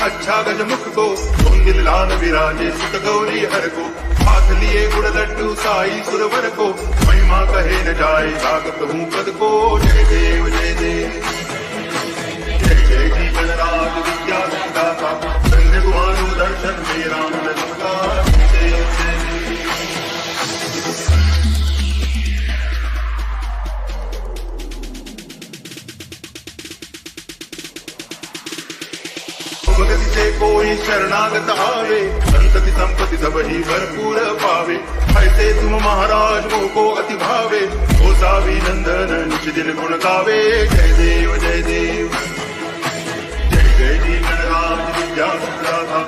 अच्छा गजमुख को दिल लाल विराजे सुत गौरी हर को हाथ लिए गुड़ लड्डू साई सुरवर को महिमा कहे न जाए जागत हूँ पद को जय देव जय देव जय जय जी गणराज विद्या दाता संग गुहानु दर्शन में राम नमस्कार जय जय भगति से कोई शरणागत आवे संतति संपत्ति सब ही भरपूर पावे ऐसे तुम महाराज को अति भावे हो सावी नंदन निज दिन गुण गावे जय देव जय देव जय जय जी गणराज विद्या दाता